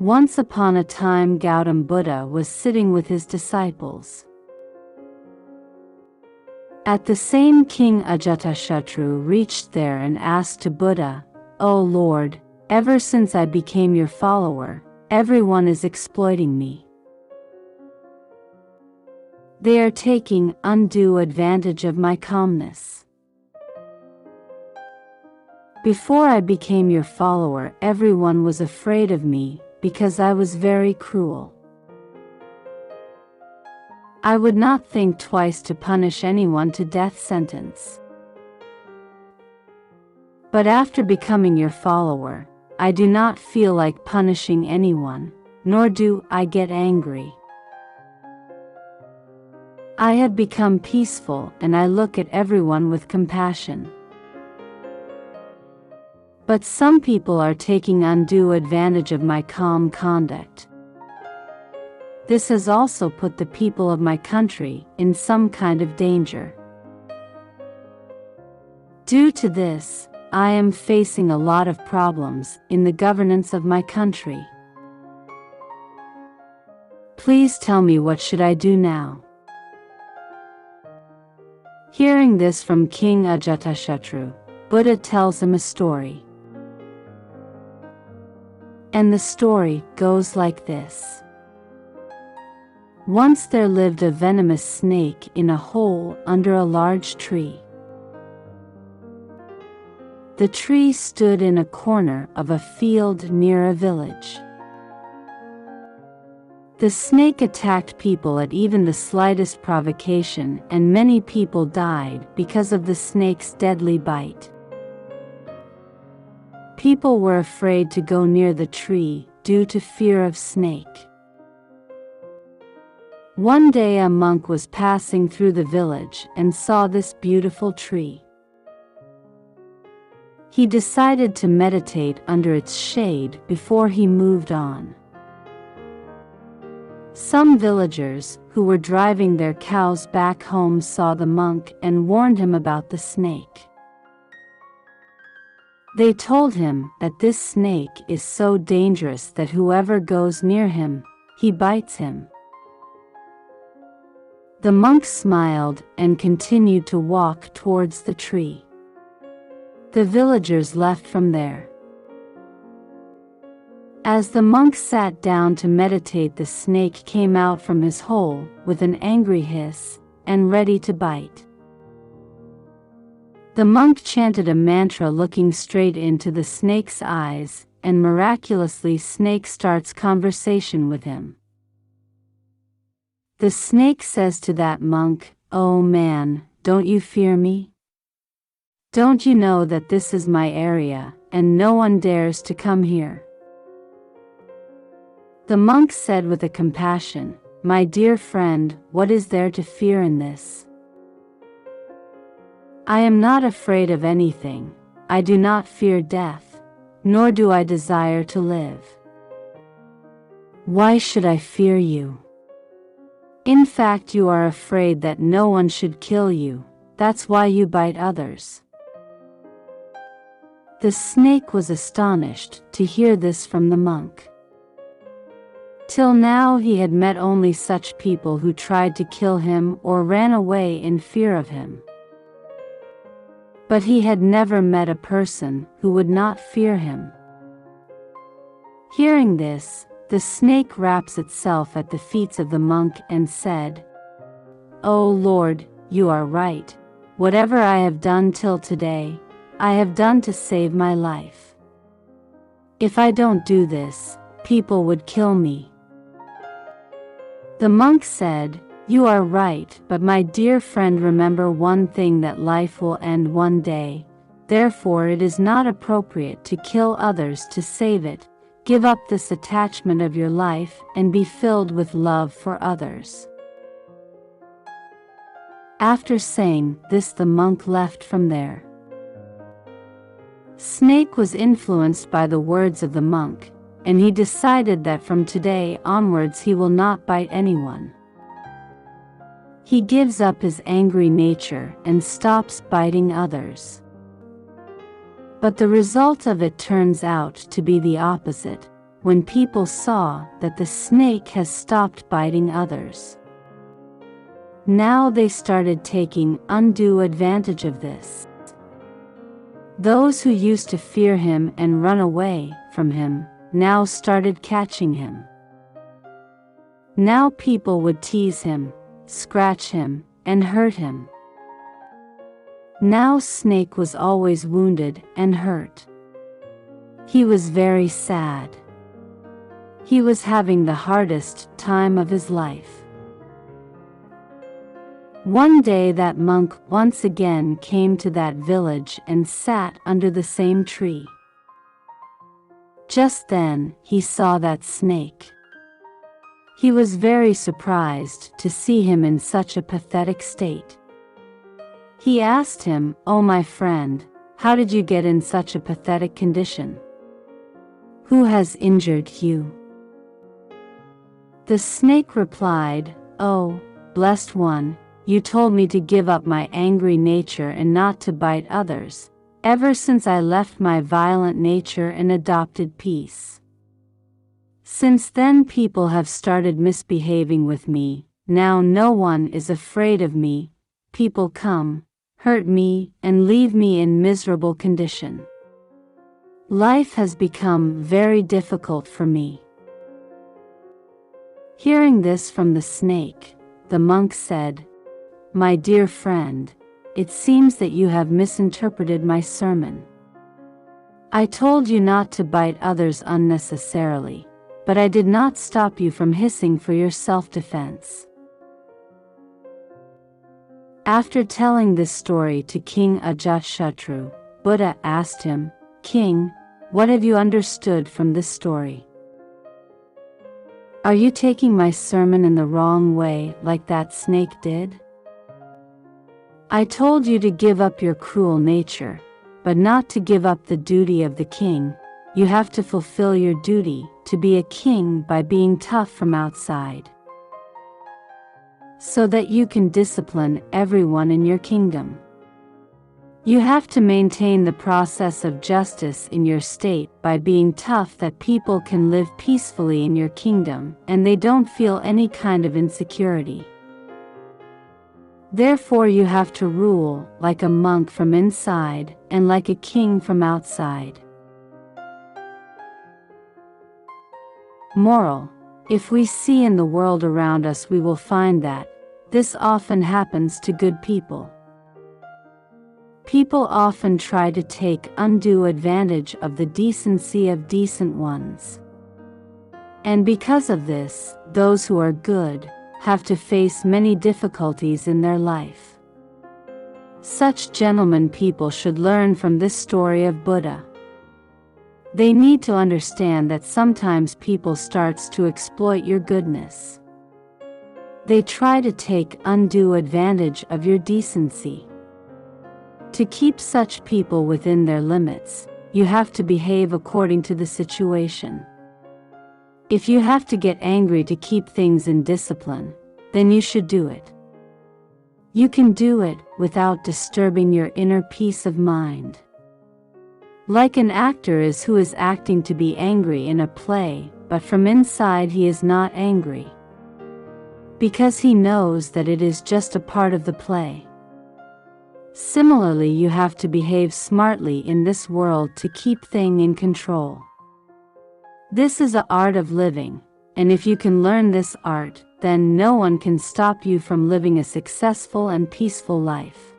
Once upon a time, Gautam Buddha was sitting with his disciples. At the same King Ajatashatru reached there and asked to Buddha, "O Lord, ever since I became your follower, everyone is exploiting me. They are taking undue advantage of my calmness. Before I became your follower, everyone was afraid of me because I was very cruel. I would not think twice to punish anyone to death sentence. But after becoming your follower, I do not feel like punishing anyone, nor do I get angry. I have become peaceful and I look at everyone with compassion. But some people are taking undue advantage of my calm conduct. This has also put the people of my country in some kind of danger. Due to this, I am facing a lot of problems in the governance of my country. Please tell me, what should I do now?" Hearing this from King Ajatashatru, Buddha tells him a story. And the story goes like this. Once there lived a venomous snake in a hole under a large tree. The tree stood in a corner of a field near a village. The snake attacked people at even the slightest provocation, and many people died because of the snake's deadly bite. People were afraid to go near the tree due to fear of snake. One day a monk was passing through the village and saw this beautiful tree. He decided to meditate under its shade before he moved on. Some villagers who were driving their cows back home saw the monk and warned him about the snake. They told him that this snake is so dangerous that whoever goes near him, he bites him. The monk smiled and continued to walk towards the tree. The villagers left from there. As the monk sat down to meditate, the snake came out from his hole with an angry hiss and ready to bite. The monk chanted a mantra looking straight into the snake's eyes, and miraculously snake starts conversation with him. The snake says to that monk, "Oh man, don't you fear me? Don't you know that this is my area, and no one dares to come here?" The monk said with a compassion, "My dear friend, what is there to fear in this? I am not afraid of anything. I do not fear death, nor do I desire to live. Why should I fear you? In fact, you are afraid that no one should kill you. That's why you bite others." The snake was astonished to hear this from the monk. Till now he had met only such people who tried to kill him or ran away in fear of him. But he had never met a person who would not fear him. Hearing this, the snake wraps itself at the feet of the monk and said, "O Lord, you are right. Whatever I have done till today, I have done to save my life. If I don't do this, people would kill me." The monk said, "You are right, but my dear friend, remember one thing, that life will end one day. Therefore it is not appropriate to kill others to save it. Give up this attachment of your life and be filled with love for others." After saying this, the monk left from there. Snake was influenced by the words of the monk, and he decided that from today onwards he will not bite anyone. He gives up his angry nature and stops biting others. But the result of it turns out to be the opposite. when people saw that the snake has stopped biting others. Now they started taking undue advantage of this. Those who used to fear him and run away from him now started catching him. Now people would tease him, scratch him, and hurt him. Now Snake was always wounded and hurt. He was very sad. He was having the hardest time of his life. One day that monk once again came to that village and sat under the same tree. Just then he saw that snake. He was very surprised to see him in such a pathetic state. He asked him, "Oh, my friend, how did you get in such a pathetic condition? Who has injured you?" The snake replied, "Oh, blessed one, you told me to give up my angry nature and not to bite others, ever since I left my violent nature and adopted peace. Since then people have started misbehaving with me, now no one is afraid of me, people come, hurt me, and leave me in miserable condition. Life has become very difficult for me." Hearing this from the snake, the monk said, "My dear friend, it seems that you have misinterpreted my sermon. I told you not to bite others unnecessarily, but I did not stop you from hissing for your self-defense." After telling this story to King Ajatashatru, Buddha asked him, "King, what have you understood from this story? Are you taking my sermon in the wrong way like that snake did? I told you to give up your cruel nature, but not to give up the duty of the king. You have to fulfill your duty to be a king by being tough from outside, so that you can discipline everyone in your kingdom. You have to maintain the process of justice in your state by being tough that people can live peacefully in your kingdom and they don't feel any kind of insecurity. Therefore you have to rule like a monk from inside and like a king from outside." Moral: if we see in the world around us, we will find that this often happens to good people. People often try to take undue advantage of the decency of decent ones. And because of this, those who are good have to face many difficulties in their life. Such gentlemen people should learn from this story of Buddha. They need to understand that sometimes people starts to exploit your goodness. They try to take undue advantage of your decency. To keep such people within their limits, you have to behave according to the situation. If you have to get angry to keep things in discipline, then you should do it. You can do it without disturbing your inner peace of mind. Like an actor is who is acting to be angry in a play, but from inside he is not angry, because he knows that it is just a part of the play. Similarly, you have to behave smartly in this world to keep things in control. This is the art of living, and if you can learn this art, then no one can stop you from living a successful and peaceful life.